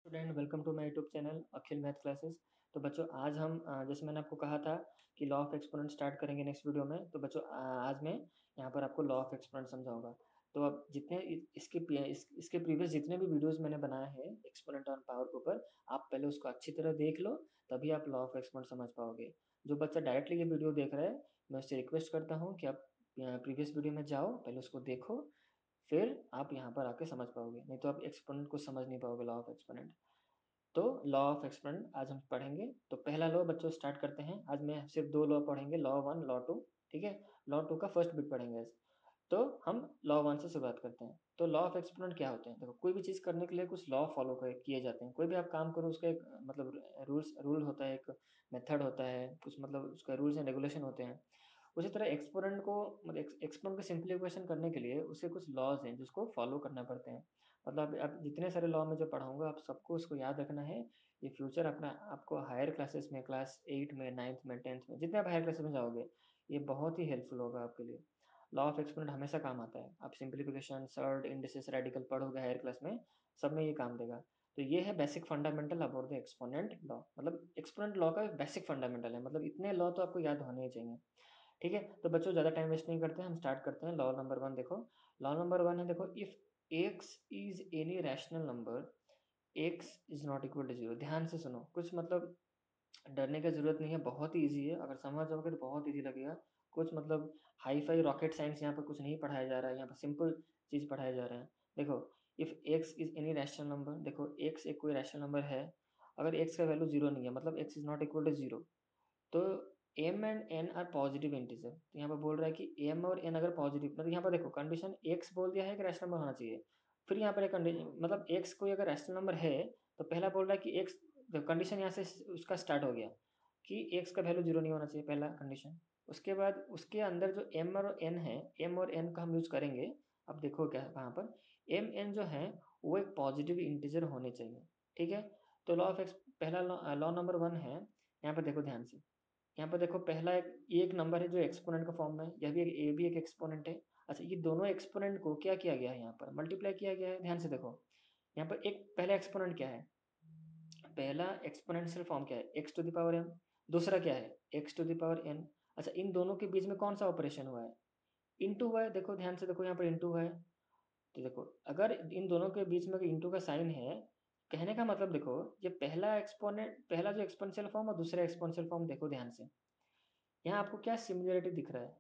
Student welcome to my YouTube channel Akhil math classes. तो बच्चों आज हम जैसे मैंने आपको कहा था कि लॉ ऑफ एक्सपोनेंट स्टार्ट करेंगे नेक्स्ट वीडियो में। तो बच्चों आज मैं यहाँ पर आपको लॉ ऑफ एक्सपोनेंट समझाऊंगा। तो अब जितने इसके प्रीवियस जितने भी वीडियोस मैंने बनाए हैं एक्सपोनेंट और पावर के ऊपर, आप पहले उसको अच्छी तरह देख लो, तभी आप लॉ ऑफ एक्सपोनेंट समझ पाओगे। जो बच्चा डायरेक्टली ये वीडियो देख रहा है, मैं उससे रिक्वेस्ट करता हूँ कि आप प्रीवियस वीडियो में जाओ, पहले उसको देखो, फिर आप यहाँ पर आके समझ पाओगे, नहीं तो आप एक्सपोनेंट को समझ नहीं पाओगे, लॉ ऑफ एक्सपोनेंट। तो लॉ ऑफ एक्सपोनेंट आज हम पढ़ेंगे। तो पहला लॉ बच्चों स्टार्ट करते हैं। आज मैं सिर्फ दो लॉ पढ़ेंगे, लॉ वन लॉ टू। ठीक है, लॉ टू का फर्स्ट बिट पढ़ेंगे आज। तो हम लॉ वन से शुरुआत करते हैं। तो लॉ ऑफ एक्सपोनेंट क्या होते हैं? देखो, कोई भी चीज़ करने के लिए कुछ लॉ फॉलो किए जाते हैं। कोई भी आप काम करो उसका एक मतलब रूल होता है, एक मेथड होता है, कुछ मतलब उसका रूल्स एंड रेगुलेशन होते हैं। उसी तरह एक्सपोनेंट को मतलब एक्सपोनेंट का सिंप्लीफिकेशन करने के लिए उसे कुछ लॉज हैं जिसको फॉलो करना पड़ते हैं। मतलब आप जितने सारे लॉ में जो पढ़ाऊंगा आप सबको उसको याद रखना है। ये फ्यूचर अपना आपको हायर क्लासेस में, क्लास 8 में, 9th में, 10th में, जितने आप हायर क्लासेस में जाओगे, ये बहुत ही हेल्पफुल होगा आपके लिए। लॉ ऑफ एक्सपोनेंट हमेशा काम आता है। आप सिंप्लीफिकेशन, सर्ड, इंडिसेस, रेडिकल पढ़ोगे हायर क्लास में, सब में ये काम देगा। तो ये है basic fundamental about the exponent law. मतलब एक्सपोनेंट लॉ का बेसिक फंडामेंटल है, मतलब इतने लॉ तो आपको याद होने ही चाहिए। ठीक है, तो बच्चों ज़्यादा टाइम वेस्ट नहीं करते हैं, हम स्टार्ट करते हैं। लॉ नंबर वन देखो। लॉ नंबर वन है, देखो, if x is any rational number, x is not equal to zero. ध्यान से सुनो, कुछ मतलब डरने की जरूरत नहीं है, बहुत ही ईजी है। अगर समझ जाओगे तो बहुत ईजी लगेगा। कुछ मतलब हाई फाई रॉकेट साइंस यहाँ पर कुछ नहीं पढ़ाया जा रहा है, यहाँ पर सिंपल चीज पढ़ाया जा रहा है। देखो, if x is any rational number, देखो एक्स एक कोई रैशनल नंबर है, अगर एक्स का वैल्यू जीरो नहीं है, मतलब X is not equal to zero, तो M and N are positive integer. तो यहाँ पर बोल रहा है कि एम और एन अगर पॉजिटिव, मतलब यहाँ पर देखो कंडीशन एक्स बोल दिया है कि रैशनल नंबर होना चाहिए। फिर यहाँ पर एक कंडीशन, मतलब एक्स कोई अगर रैशनल नंबर है, तो पहला बोल रहा है कि एक्स, कंडीशन यहाँ से उसका स्टार्ट हो गया कि एक्स का वैल्यू जीरो नहीं होना चाहिए, पहला कंडीशन। उसके बाद उसके अंदर जो एम और एन है, एम और एन का हम यूज करेंगे। अब देखो क्या है वहाँ पर, एम एन जो है वो एक पॉजिटिव इंटीजर होने चाहिए। ठीक है, तो लॉ ऑफ एक्स, पहला लॉ नंबर वन है। यहाँ पर देखो ध्यान से, यहाँ पर देखो पहला एक नंबर है जो एक्सपोनेंट का फॉर्म में है, यह भी एक ए भी एक एक्सपोनेंट है। अच्छा, ये दोनों एक्सपोनेंट को क्या किया गया है, यहाँ पर मल्टीप्लाई किया गया है। ध्यान से देखो, यहाँ पर एक पहला एक्सपोनेंट क्या है, पहला एक्सपोनेंशियल फॉर्म क्या है, x to the power m. दूसरा क्या है, x to the power n. अच्छा, इन दोनों के बीच में कौन सा ऑपरेशन हुआ है, इंटू हुआ है। देखो ध्यान से देखो, यहाँ पर इंटू है। तो देखो, अगर इन दोनों के बीच में इंटू का साइन है, कहने का मतलब देखो, ये पहला एक्सपोनेंट, पहला जो एक्सपोनेंशियल फॉर्म और दूसरा एक्सपोनेंशियल फॉर्म, देखो ध्यान से, यहाँ आपको क्या सिमिलरिटी दिख रहा है,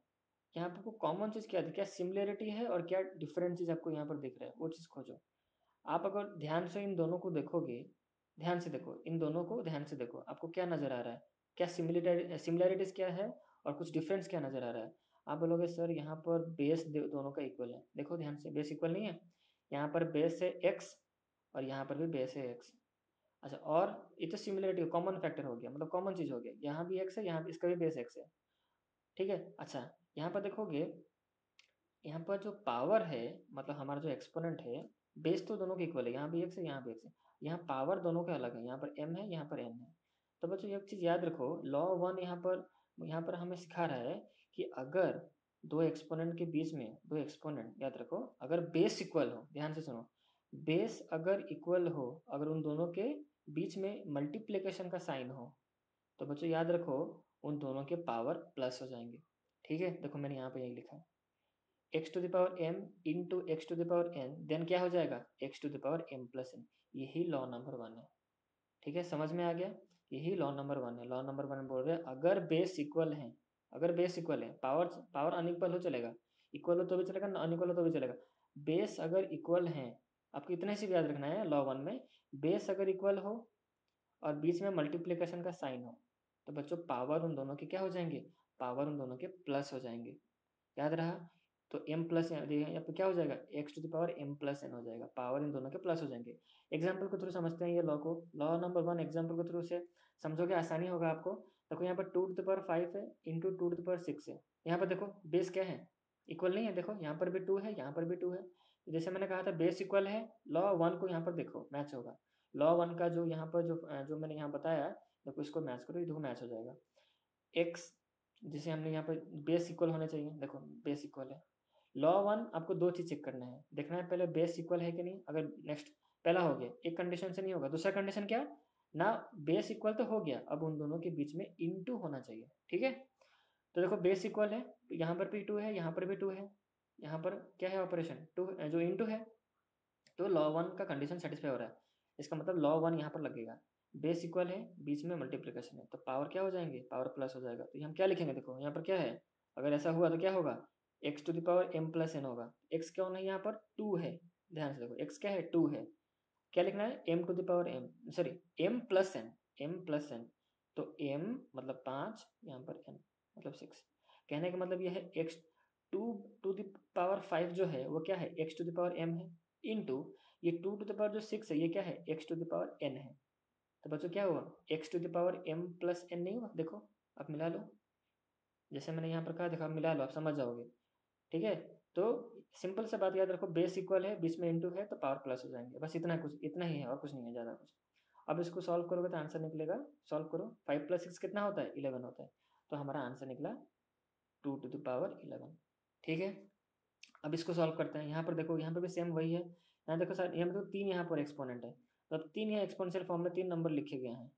यहाँ आपको कॉमन चीज क्या क्या सिमिलरिटी है और क्या डिफरेंट चीज आपको यहाँ पर दिख रहा है, वो चीज खोजो। आप अगर ध्यान से इन दोनों को देखोगे, ध्यान से देखो, इन दोनों को ध्यान से देखो, आपको क्या नजर आ रहा है, क्या सिमिलरिटीज क्या है और कुछ डिफरेंस क्या नजर आ रहा है। आप बोलोगे सर यहाँ पर बेस दोनों का इक्वल है। देखो ध्यान से, बेस इक्वल नहीं है, यहाँ पर बेस है एक्स और यहाँ पर भी बेस है एक्स। अच्छा, और ये तो सिमिलरिटी कॉमन फैक्टर हो गया, मतलब कॉमन चीज हो गया, यहाँ भी एक्स है, यहाँ भी इसका भी बेस एक्स है। ठीक है, अच्छा, यहाँ पर देखोगे, यहाँ पर जो पावर है, मतलब हमारा जो एक्सपोनेंट है, बेस तो दोनों के इक्वल है, यहाँ भी एक्स है, यहाँ भी एक्स है। यहाँ पावर दोनों के अलग है, यहाँ पर एम है, यहाँ पर एन है। तो बच्चों एक चीज याद रखो, लॉ वन यहाँ पर हमें सिखा रहा है कि अगर दो एक्सपोनेंट के बीच में, दो एक्सपोनेंट याद रखो, अगर बेस इक्वल हो, ध्यान से सुनो, बेस अगर इक्वल हो, अगर उन दोनों के बीच में मल्टीप्लीकेशन का साइन हो, तो बच्चों याद रखो, उन दोनों के पावर प्लस हो जाएंगे। ठीक है, देखो मैंने यहाँ पे यही लिखा है, x to the power m into x to the power n, then क्या हो जाएगा, x to the power m plus n. यही लॉ नंबर वन है। ठीक है, समझ में आ गया, यही लॉ नंबर वन है। लॉ नंबर वन बोल रहे हैं अगर बेस इक्वल है, अगर बेस इक्वल है, पावर पावर अनइक्वल हो चलेगा, इक्वल हो तो भी चलेगा, अनइक्वल हो तो भी चलेगा, बेस अगर इक्वल है, आपको इतने से भी याद रखना है लॉ वन में, बेस अगर इक्वल हो और बीच में मल्टीप्लिकेशन का साइन हो, तो बच्चों पावर उन दोनों के क्या हो जाएंगे, पावर उन दोनों के प्लस हो जाएंगे। याद रहा, तो m प्लस यहाँ पे क्या हो जाएगा, x to the power m plus n हो जाएगा, पावर इन दोनों के प्लस हो जाएंगे। एग्जाम्पल के थ्रू समझते हैं ये लॉ को, लॉ नंबर वन एग्जाम्पल के थ्रू से समझोगे, आसानी होगा आपको। देखो यहाँ पर two to the power five है, into two to the power six है। यहाँ पर देखो बेस क्या है, इक्वल नहीं है। देखो यहाँ पर भी टू है, यहाँ पर भी टू है। तो जैसे मैंने कहा था बेस इक्वल है, लॉ वन को यहाँ पर देखो मैच होगा। लॉ वन का जो यहाँ पर जो मैंने यहाँ बताया, देखो इसको मैच करो, ये देखो मैच हो जाएगा। एक्स, जिसे हमने यहाँ पर बेस इक्वल होने चाहिए, देखो बेस इक्वल है। लॉ वन आपको दो चीज चेक करना है, देखना है पहले बेस इक्वल है कि नहीं। अगर नेक्स्ट पहला हो गया, एक कंडीशन से नहीं होगा। दूसरा कंडीशन क्या, ना बेस इक्वल तो हो गया, अब उन दोनों के बीच में इनटू होना चाहिए, ठीक है। तो देखो बेस इक्वल है, तो यहाँ पर भी 2 है, यहाँ पर भी 2 है, यहाँ पर क्या है ऑपरेशन 2 जो इनटू है, तो लॉ 1 का कंडीशन सेटिस्फाई हो रहा है, इसका मतलब लॉ 1 यहाँ पर लगेगा। बेस इक्वल है, बीच में मल्टीप्लिकेशन है, तो पावर क्या हो जाएंगे, पावर प्लस हो जाएगा। तो हम क्या लिखेंगे, देखो यहाँ पर क्या है, अगर ऐसा हुआ तो क्या होगा, x to the power m plus n होगा। एक्स क्या होना है यहाँ पर 2 है, ध्यान से देखो एक्स क्या है 2 है, क्या लिखना है m to the power m, sorry m plus n, m plus n. तो एम मतलब 5, यहाँ पर एन मतलब 6। कहने का मतलब यह है एक्स टू द पावर 5 जो है वो क्या है, x to the power m है, इनटू ये 2 टू द पावर जो 6 है ये क्या है, x to the power n है। तो बच्चों क्या हुआ, x to the power m plus n नहीं हुआ, देखो आप मिला लो, जैसे मैंने यहाँ पर कहा, देखो आप मिला लो, आप समझ जाओगे, ठीक है। तो सिंपल सा बात याद रखो, बेस इक्वल है, बीच में इनटू है, तो पावर प्लस हो जाएंगे, बस इतना कुछ, इतना ही है और कुछ नहीं है ज़्यादा कुछ। अब इसको सॉल्व करोगे तो आंसर निकलेगा, सॉल्व करो, 5 प्लस 6 कितना होता है, 11 होता है। तो हमारा आंसर निकला 2 टू द पावर 11, ठीक है। अब इसको सॉल्व करते हैं, यहाँ पर देखो, यहाँ पर भी सेम वही है, यहाँ देखो सर, यहाँ पर तो 3 यहाँ पर एक्सपोनेंट है, तो अब 3 यहाँ एक्सपोनेंशियल फॉर्म में 3 नंबर लिखे गए हैं,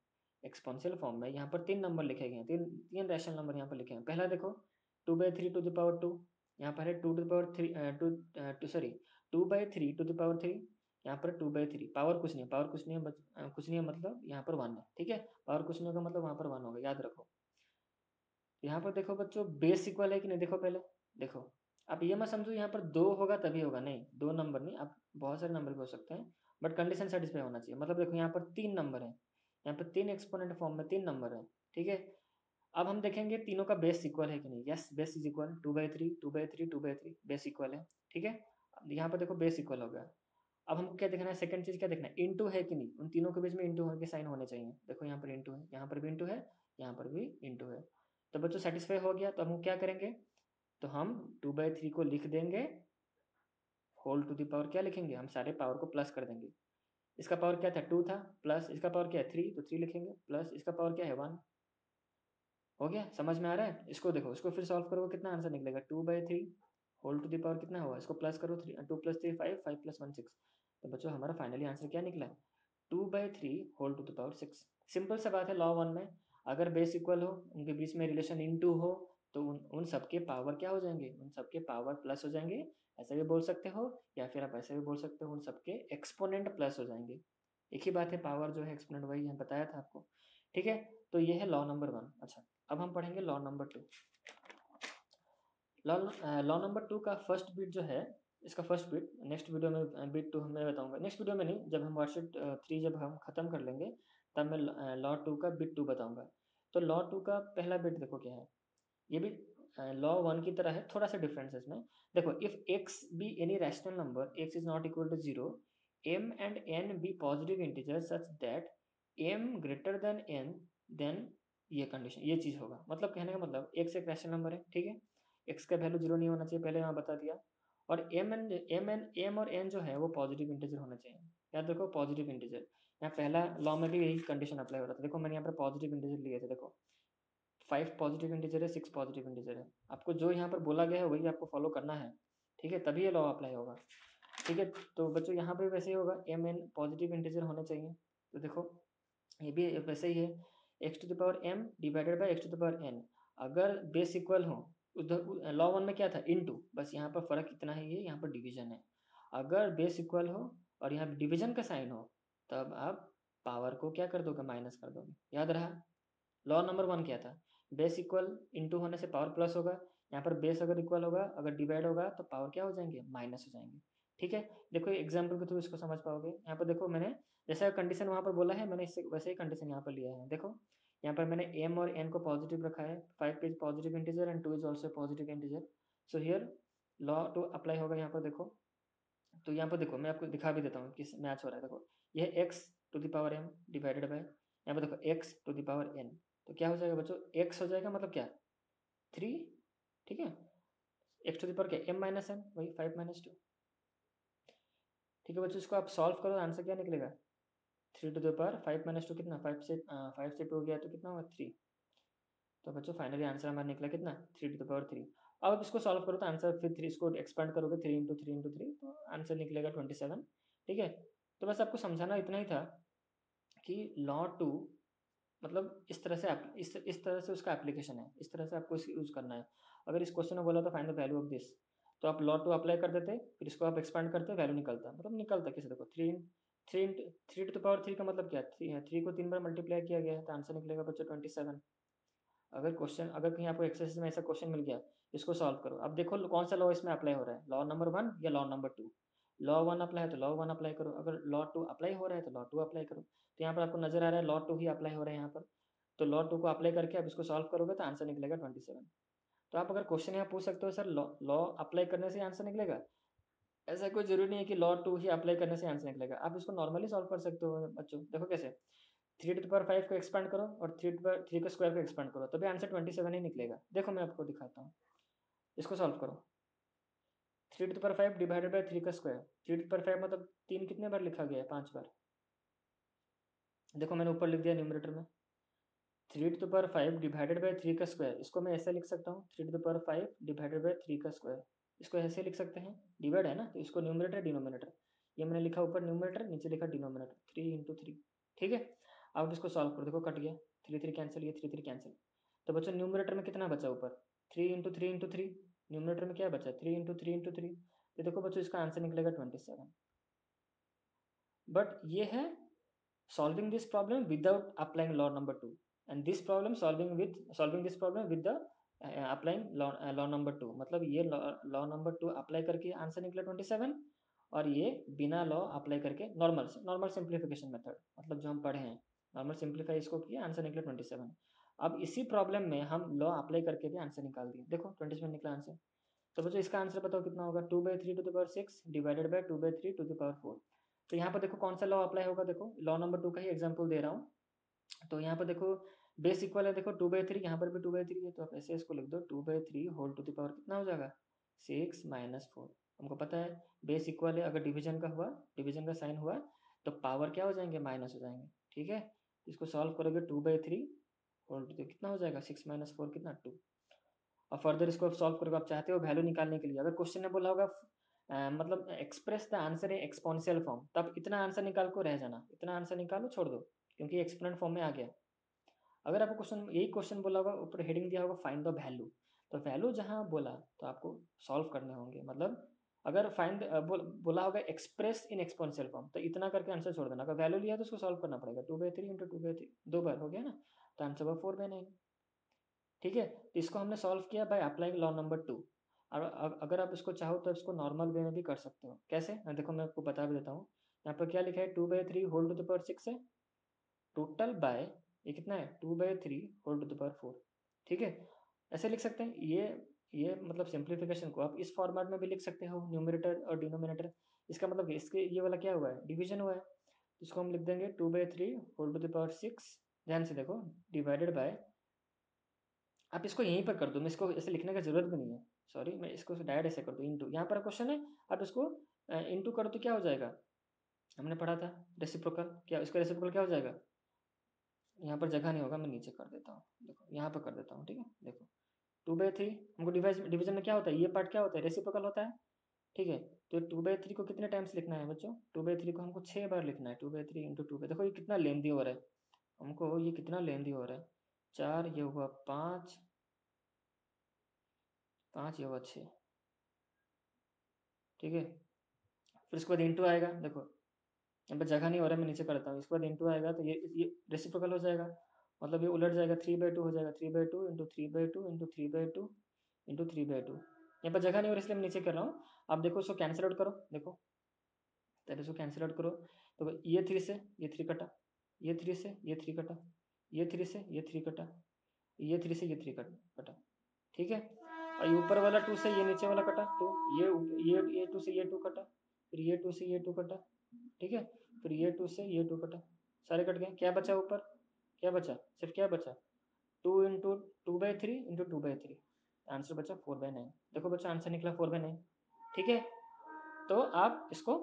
एक्सपोनेंशियल फॉर्म में यहाँ पर 3 नंबर लिखे गए हैं, तीन रैशनल नंबर यहाँ पर लिखे हैं। पहला देखो 2/3 टू द पावर 2, यहाँ पर है 2 to the power 3 to sorry 2/3 to the power 3, यहाँ पर 2/3, पावर कुछ नहीं है, पावर कुछ नहीं है, कुछ नहीं है मतलब यहाँ पर 1 है, ठीक है। पावर कुछ नहीं होगा मतलब वहाँ पर 1 होगा, याद रखो। यहाँ पर देखो बच्चों, बेस इक्वल है कि नहीं, देखो पहले देखो, आप ये मत समझो यहाँ पर 2 होगा तभी होगा, नहीं 2 नंबर नहीं, आप बहुत सारे नंबर भी हो सकते हैं, बट कंडीशन सेटिस्फाई होना चाहिए। मतलब देखो यहाँ पर 3 नंबर है, यहाँ पर 3 एक्सपोनेंट फॉर्म में 3 नंबर है, ठीक है। अब हम देखेंगे तीनों का बेस इक्वल है कि नहीं, yes base is equal, 2/3 2/3 2/3 base equal है, ठीक है। अब यहाँ पर देखो बेस इक्वल हो गया। अब हमको क्या देखना है, सेकंड चीज क्या देखना है, इंटू है कि नहीं, उन तीनों के बीच में इंटू के साइन होने चाहिए। देखो यहाँ पर इंटू है, यहाँ पर भी इंटू है, यहाँ पर भी इंटू है। तो बच्चों सेटिस्फाई हो गया, तो हम क्या करेंगे, तो हम 2/3 को लिख देंगे, होल टू द पावर क्या लिखेंगे, हम सारे पावर को प्लस कर देंगे। इसका पावर क्या था 2 था, प्लस इसका पावर क्या है 3, तो 3 लिखेंगे, प्लस इसका पावर क्या है 1। हो गया, समझ में आ रहा है। इसको देखो, इसको फिर सॉल्व करोगे कितना आंसर निकलेगा, 2/3 होल टू द पावर कितना होगा, इसको प्लस करो, 2 + 3 5, 5 + 1 6। तो बच्चों हमारा फाइनली आंसर क्या निकला, 2/3 whole to the power 6। Simple सा बात है, लॉ 1 में अगर बेस इक्वल हो, उनके बीच में रिलेशन इनटू हो, तो उन सबके पावर क्या हो जाएंगे, उन सबके पावर प्लस हो जाएंगे, ऐसा भी बोल सकते हो, या फिर आप ऐसे भी बोल सकते हो, उन सबके एक्सपोनेंट प्लस हो जाएंगे। एक ही बात है, पावर जो है एक्सपोनेंट वही है, बताया था आपको, ठीक है। तो ये है लॉ नंबर 1। अच्छा, अब हम पढ़ेंगे लॉ नंबर 2। लॉ नंबर 2 का फर्स्ट बिट जो है, इसका फर्स्ट बिट नेक्स्ट वीडियो में, बिट 2 मैं बताऊंगा, नेक्स्ट वीडियो में नहीं, जब हम वर्कशीट 3 जब हम खत्म कर लेंगे, तब मैं लॉ 2 का बिट 2 बताऊंगा। तो लॉ 2 का पहला बिट देखो क्या है, ये भी लॉ 1 की तरह है, थोड़ा सा डिफरेंस है इसमें। देखो, if x be any rational number, x is not equal to 0, m and n be positive integer such that m greater than n, then ये कंडीशन, ये चीज होगा। मतलब कहने का मतलब, एक्स एक रैशनल नंबर है, ठीक है, एक्स का वैल्यू 0 नहीं होना चाहिए, पहले यहाँ बता दिया। और एम और एन जो है वो पॉजिटिव इंटीजर होना चाहिए। याद रखो पॉजिटिव इंटीजर, यहाँ पहला लॉ में भी यही कंडीशन अप्लाई हो रहा था। देखो मैंने यहाँ पर पॉजिटिव इंटीजर लिए थे, देखो 5 पॉजिटिव इंटीजर है, 6 पॉजिटिव इंटीजर है, आपको जो यहाँ पर बोला गया है वही आपको फॉलो करना है, ठीक है, तभी ये लॉ अप्लाई होगा, ठीक है। तो बच्चों यहाँ पर वैसे ही होगा, एम एन पॉजिटिव इंटीजर होने चाहिए। तो देखो ये भी वैसे ही है, x to the power m divided by x to the power n, अगर बेस इक्वल हो, उधर लॉ 1 में क्या था इनटू, बस यहाँ पर फर्क इतना ही है, यहाँ पर डिवीजन है। अगर बेस इक्वल हो और यहाँ डिवीजन का साइन हो, तब आप पावर को क्या कर दोगे, माइनस कर दोगे। याद रहा, लॉ नंबर 1 क्या था, बेस इक्वल इनटू होने से पावर प्लस होगा, यहाँ पर बेस अगर इक्वल होगा, अगर डिवाइड होगा तो पावर क्या हो जाएंगे, माइनस हो जाएंगे, ठीक है। देखो एग्जाम्पल के थ्रू इसको समझ पाओगे। यहाँ पर देखो मैंने जैसा कंडीशन वहाँ पर बोला है, मैंने इससे वैसे ही कंडीशन यहाँ पर लिया है। देखो यहाँ पर मैंने एम और एन को पॉजिटिव रखा है, 5 is positive integer and 2 is also positive integer, so here law 2 apply होगा। यहाँ पर देखो, तो यहाँ पर देखो मैं आपको दिखा भी देता हूँ किस मैच हो रहा है। देखो यह x to the power m divided by, यहाँ पर देखो x to the power n, तो क्या हो जाएगा बच्चों, एक्स हो जाएगा मतलब क्या 3, ठीक है, एक्स टू द पावर क्या एम माइनस एन, वही 5 - 2, ठीक है बच्चों। इसको आप सॉल्व करो, आंसर क्या निकलेगा, 3 टू द पावर 5 - 2 कितना, 5 से 2 गया तो कितना होगा 3। तो बच्चों फाइनली आंसर हमारा निकला कितना, 3 टू द पावर 3। अब आप इसको सॉल्व करो तो आंसर फिर 3, इसको एक्सपेंड करोगे 3 × 3 × 3, तो आंसर निकलेगा 27, ठीक है। तो बस आपको समझाना इतना ही था कि लॉ टू मतलब इस तरह से इस तरह से उसका एप्लीकेशन है, इस तरह से आपको इसको यूज़ करना है। अगर इस क्वेश्चन में बोला तो find the value of this, तो आप लॉ टू अप्लाई कर देते, फिर इसको आप एक्सपांड करते, वैल्यू निकलता, मतलब निकलता कैसे देखो, three to the power three का मतलब क्या है, थ्री को 3 बार मल्टीप्लाई किया गया है तो आंसर निकलेगा बच्चों 27। अगर कहीं आपको एक्सरसाइज में ऐसा क्वेश्चन मिल गया, इसको सॉल्व करो। अब देखो कौन सा लॉ इसमें अप्लाई हो रहा है, लॉ नंबर 1 या लॉ नंबर 2। लॉ 1 अप्लाई है तो लॉ 1 अप्लाई करो, अगर लॉ 2 अप्लाई हो रहा है तो लॉ 2 अप्लाई करो। तो यहाँ पर आपको नजर आ रहा है लॉ 2 ही अप्लाई हो रहा है यहाँ पर, तो लॉ 2 को अप्लाई करके आप इसको सॉल्व करोगे तो आंसर निकलेगा 27। तो आप अगर क्वेश्चन यहाँ पूछ सकते हो सर लॉ अप्लाई करने से आंसर निकलेगा, ऐसा कोई जरूरी नहीं है कि लॉ 2 ही अप्लाई करने से आंसर निकलेगा। आप इसको नॉर्मली सॉल्व कर सकते हो बच्चों। देखो कैसे, 3 to the power 5 को एक्सपांड करो और 3 के स्क्वायर को एक्सपांड करो, तभी आंसर 27 ही निकलेगा। देखो मैं आपको दिखाता हूँ, इसको सॉल्व करो। 3 to the power 5 divided by 3 का स्क्वायर, 3 to the power 5 मतलब 3 कितने बार लिखा गया है, 5 बार। देखो मैंने ऊपर लिख दिया न्यूमरेटर में 3 to the power 5 divided by 3 का स्क्वायर, इसको मैं ऐसे लिख सकता हूँ 3 to the power 5 divided by 3 का स्क्वायर, इसको ऐसे लिख सकते हैं, डिवाइड है ना तो इसको न्यूमरेटर डिनोमिनेटर, ये मैंने लिखा ऊपर न्यूमरेटर, नीचे लिखा डिनोमिनेटर, 3 into 3। ठीक है, अब इसको सॉल्व करो, देखो कट गया, 3 कैंसिल, ये 3 कैंसिल। तो बच्चों न्यूमरेटर में कितना बचा ऊपर, 3 into 3 into 3, न्यूमरेटर में क्या बचा 3 into 3 into 3। तो देखो बच्चों इसका आंसर निकलेगा 27। बट ये है solving this problem without applying law number 2, and this problem solving this problem with the applying law number 2, मतलब ये लॉ नंबर 2 अप्लाई करके आंसर निकला 27, और ये बिना लॉ अप्लाई करके नॉर्मल सिंप्लीफिकेशन मेथड, मतलब जो हम पढ़े हैं नॉर्मल सिंप्लीफाई इसको किया, आंसर निकला 27। अब इसी प्रॉब्लम में हम लॉ अप्लाई करके भी आंसर निकाल दिए, देखो 27 निकला आंसर। तो बच्चों इसका आंसर बताओ कितना होगा, 2/3 to the power 6 divided by 2/3 to the power 4। तो यहाँ पर देखो कौन सा लॉ अप्लाई होगा, देखो लॉ नंबर 2 का ही एग्जाम्पल दे रहा हूँ। तो यहाँ पर देखो बेस इक्वल है, देखो 2/3, यहाँ पर भी 2/3 है, तो आप ऐसे इसको लिख दो 2/3 होल टू द पावर कितना हो जाएगा 6 - 4। हमको पता है बेस इक्वल है, अगर डिवीजन का हुआ, डिवीजन का साइन हुआ तो पावर क्या हो जाएंगे, माइनस हो जाएंगे। ठीक है, इसको सॉल्व करोगे 2/3 होल टू कितना हो जाएगा 6 - 4 कितना 2। और फर्दर इसको आप सॉल्व करोगे, आप चाहते हो वैल्यू निकालने के लिए, अगर क्वेश्चन ने बोला होगा मतलब express the answer in exponential form, तब इतना आंसर निकाल को रह जाना, इतना आंसर निकालो छोड़ दो, क्योंकि एक्सपोनेंट फॉर्म में आ गया। अगर आपको यही क्वेश्चन बोला होगा, ऊपर हेडिंग दिया होगा फाइंड द वैल्यू, तो वैल्यू जहां बोला तो आपको सॉल्व करने होंगे, मतलब अगर फाइंड बोला होगा एक्सप्रेस इन एक्सपोनेंशियल फॉर्म, तो इतना करके आंसर छोड़ देना, अगर वैल्यू लिया तो उसको सॉल्व करना पड़ेगा, 2/3 इंटू 2/3 2 बार हो गया ना, तो आंसर हुआ 4/9। ठीक है, तो इसको हमने सॉल्व किया बाय अप्लाइंग लॉ नंबर 2। और अगर आप इसको चाहो तो इसको नॉर्मल वे में भी कर सकते हो, कैसे देखो मैं आपको बता भी देता हूँ। यहाँ पर क्या लिखा है 2/3 होल टू द पावर 6 है, टोटल बाय ये कितना है 2/3 होल टू द पावर 4। ठीक है, ऐसे लिख सकते हैं, ये मतलब सिंप्लीफिकेशन को आप इस फॉर्मेट में भी लिख सकते हो, न्यूमरेटर और डिनोमिनेटर। इसका मतलब इसके ये वाला क्या हुआ है, डिवीजन हुआ है, इसको हम लिख देंगे 2/3 होल टू द पावर 6, ध्यान से देखो, डिवाइडेड बाय, आप इसको यहीं पर कर दो, मैं इसको ऐसे लिखने का जरूरत भी नहीं है, सॉरी, मैं इसको डायरेक्ट ऐसे कर दूँ इंटू, यहाँ पर क्वेश्चन है, आप इसको इंटू करो तो क्या हो जाएगा, हमने पढ़ा था रेसिप्रोकल, क्या इसका रेसिप्रोकल क्या हो जाएगा, यहाँ पर जगह नहीं होगा, मैं नीचे कर देता हूँ, देखो यहाँ पर कर देता हूँ। ठीक है, देखो 2/3 हमको डिवीजन में क्या होता है, ये पार्ट क्या होता है, रेसिप्रोकल होता है। ठीक है, तो 2/3 को कितने टाइम्स लिखना है बच्चों, 2/3 को हमको 6 बार लिखना है, 2/3 इंटू 2, देखो ये कितना लेंदी हो रहा है, हमको ये कितना लेंदी हो रहा है, 4 ये हुआ 5 ये हुआ 6। ठीक है, फिर उसके बाद इंटू आएगा, देखो यहाँ पर जगह नहीं हो रहा है, मैं नीचे करता हूँ, इसके बाद इंटू आएगा तो ये रेसिप्रोकल हो जाएगा, मतलब ये उलट जाएगा, 3/2 हो जाएगा, 3/2 इंटू 3/2 इंटू 3/2 इंटू 3/2। यहाँ पर जगह नहीं हो रही इसलिए मैं नीचे कर रहा हूँ। आप देखो इसको कैंसिल आउट करो, देखो पहले इसको कैंसिल आउट करो, तो ये 3 से ये 3 कटा, ये 3 से ये 3 कटा, ये 3 से ये 3 कटा, ये 3 से ये 3 कटा। ठीक है, और ये ऊपर वाला 2 से ये नीचे वाला कटा 2, ये 2 से ये 2 कटा, फिर ये 2 से ये 2 कटा। ठीक है, फिर ये 2 से ये 2 कटा, सारे कट गए, क्या बचा ऊपर, क्या बचा, सिर्फ क्या बचा 2 इंटू 2/3 इंटू 2/3, आंसर बचा 4/9। देखो बच्चा आंसर निकला 4/9। ठीक है, तो आप इसको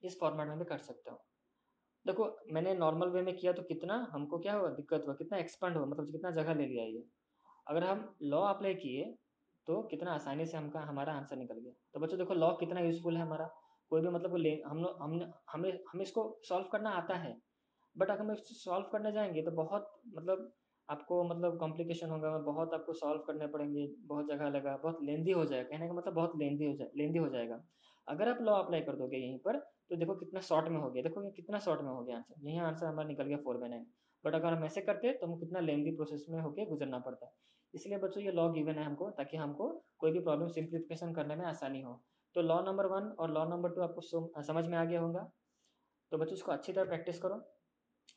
इस फॉर्मेट में भी कर सकते हो। देखो मैंने नॉर्मल वे में किया तो कितना हमको क्या हुआ, दिक्कत हुआ, कितना एक्सपांड हुआ, मतलब कितना जगह ले लिया ये। अगर हम लॉ अप्लाई किए तो कितना आसानी से हमारा आंसर निकल गया। तो बच्चों देखो लॉ कितना यूजफुल है हमारा, कोई भी मतलब को ले हम लोग हमने हमें हमें इसको सॉल्व करना आता है, बट अगर हम इसको सॉल्व करने जाएँगे तो बहुत मतलब आपको मतलब कॉम्प्लिकेशन होगा, बहुत आपको सॉल्व करने पड़ेंगे, बहुत जगह लगा, बहुत लेंदी हो जाएगा। कहने का मतलब बहुत लेंदी हो जाएगा। अगर आप लॉ अप्लाई कर दोगे यहीं पर, तो देखो कितना शॉर्ट में हो गया, देखो ये कितना शॉर्ट में हो गया आंसर। यही आंसर हमारा निकल गया 4/9। बट अगर हम ऐसे करते तो हमको कितना लेंदी प्रोसेस में होके गुज़रना पड़ता। इसलिए बच्चों ये लॉ गिवन है हमको, ताकि हमको कोई भी प्रॉब्लम सिम्प्लिफिकेशन करने में आसानी हो। तो लॉ नंबर 1 और लॉ नंबर 2 आपको समझ में आ गया होगा। तो बच्चों इसको अच्छी तरह प्रैक्टिस करो।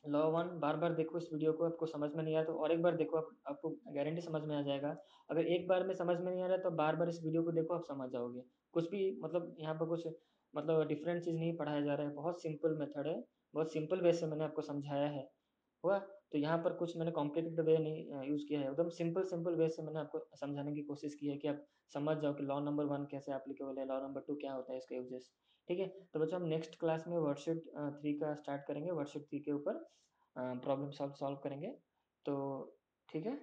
लॉ 1 बार-बार देखो इस वीडियो को, आपको समझ में नहीं आया तो और एक बार देखो, आप आपको गारंटी समझ में आ जाएगा। अगर एक बार में समझ में नहीं आ रहा है तो बार-बार इस वीडियो को देखो, आप समझ जाओगे। कुछ भी मतलब यहाँ पर कुछ मतलब डिफरेंट चीज़ नहीं पढ़ाया जा रहा है, बहुत सिंपल मेथड है, बहुत सिंपल वे से मैंने आपको समझाया है। हुआ? तो यहाँ पर कुछ मैंने कॉम्प्लिकेटेड वे नहीं यूज़ किया है, एकदम सिंपल वे से मैंने आपको समझाने की कोशिश की है कि आप समझ जाओ कि लॉ नंबर 1 कैसे एप्लीकेबल है, लॉ नंबर 2 क्या होता है, इसका यूजेस। ठीक है? तो बच्चों हम नेक्स्ट क्लास में वर्कशीट 3 का स्टार्ट करेंगे, वर्कशीट 3 के ऊपर प्रॉब्लम सॉल्व करेंगे। तो ठीक है?